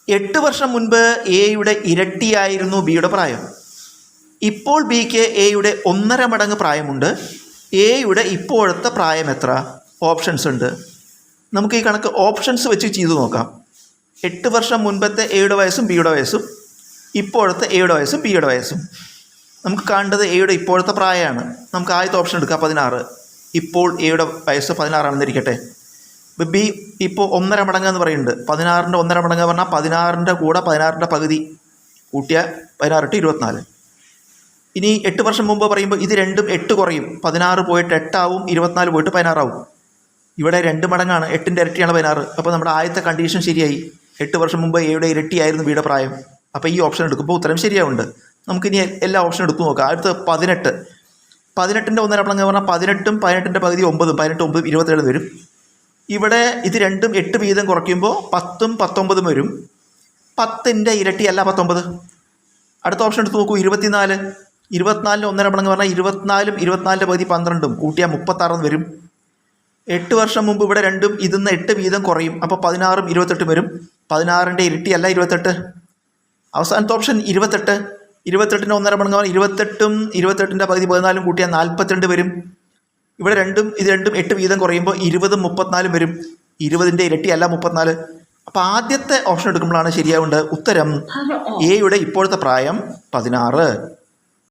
8 വർഷം മുൻപ് എയുടെ ഇരട്ടിയായിരുന്നു ബിയുടെ പ്രായം. ഇപ്പോൾ ബിക്ക് എയുടെ 1.5 മടങ്ങ് പ്രായമുണ്ട്. എയുടെ ഇപ്പോഴത്തെ പ്രായം എത്ര? ഓപ്ഷൻസ് ഉണ്ട്. നമുക്ക് ഈ കണക്ക് ഓപ്ഷൻസ് വെച്ച് ചെയ്തു നോക്കാം. 8 വർഷം മുൻപത്തെ എയുടെ വയസ്സും ബിയുടെ വയസ്സും ഇപ്പോഴത്തെ എയുടെ വയസ്സും ബിയുടെ വയസ്സും. നമുക്ക് കാണേണ്ടത് എയുടെ ഇപ്പോഴത്തെ പ്രായമാണ്. നമുക്ക് ആദ്യത്തെ ഓപ്ഷൻ എടുക്കാം, 16. ഇപ്പോൾ എയുടെ വയസ്സ് 16 ആണെന്നിരിക്കട്ടെ. ബി ഇപ്പോൾ 1.5 മടങ്ങ് എന്ന് പറയുന്നുണ്ട്. 16ൻ്റെ 1.5 മടങ്ങ് പറഞ്ഞാൽ 16ൻ്റെ കൂടെ 16ൻ്റെ പകുതി കൂട്ടിയ 16 × 24. ഇനി 8 വർഷം മുമ്പ് പറയുമ്പോൾ ഇത് രണ്ടും 8 കുറയും. 16 പോയിട്ട് 8 ആവും, 24 പോയിട്ട് 16 ആവും. ഇവിടെ 2 മടങ്ങാണ്, 8ൻ്റെ ഇരട്ടിയാണ് 16. അപ്പോൾ നമ്മുടെ ആദ്യത്തെ കണ്ടീഷൻ ശരിയായി. 8 വർഷം മുമ്പ് എയുടെ ഇരട്ടിയായിരുന്നു ബിയുടെ പ്രായം. അപ്പോൾ ഈ ഓപ്ഷൻ എടുക്കുമ്പോൾ ഉത്തരം ശരിയാവുണ്ട്. നമുക്കിനി എല്ലാ ഓപ്ഷനും എടുത്തു നോക്കാം. അടുത്ത് 18. 18ൻ്റെ 1.5 മടങ്ങ് പറഞ്ഞാൽ 18ഉം 18ൻ്റെ പകുതി 9, 18 9 27 വരും. ഇവിടെ ഇത് രണ്ടും 8 വീതം കുറയ്ക്കുമ്പോൾ 10ഉം 19 വരും. 10ൻ്റെ ഇരട്ടിയല്ല 19. അടുത്ത ഓപ്ഷൻ എടുത്ത് നോക്കൂ, 24. 24ൻ്റെ 1.5 മടങ്ങ് പറഞ്ഞാൽ 24ഉം 24ൻ്റെ പകുതി 12ഉം കൂട്ടിയാൽ 36 വരും. 8 വർഷം മുമ്പ് ഇവിടെ രണ്ടും ഇതിന്ന് 8 വീതം കുറയും. അപ്പോൾ 16ഉം 28 വരും. 16ൻ്റെ ഇരട്ടിയല്ല 28. അവസാനത്തെ ഓപ്ഷൻ 28. 28ൻ്റെ 1.5 മടങ്ങ് പറഞ്ഞാൽ 28ഉം 28ൻ്റെ പകുതി 14ഉം കൂട്ടിയാൽ 42 വരും. ഇവിടെ ഇത് രണ്ടും 8 വീതം കുറയുമ്പോൾ 20ഉം 34 വരും. 20ൻ്റെ ഇരട്ടിയല്ല 34. അപ്പോൾ ആദ്യത്തെ ഓപ്ഷൻ എടുക്കുമ്പോഴാണ് ശരിയാവേണ്ടത്. ഉത്തരം എയുടെ ഇപ്പോഴത്തെ പ്രായം 16.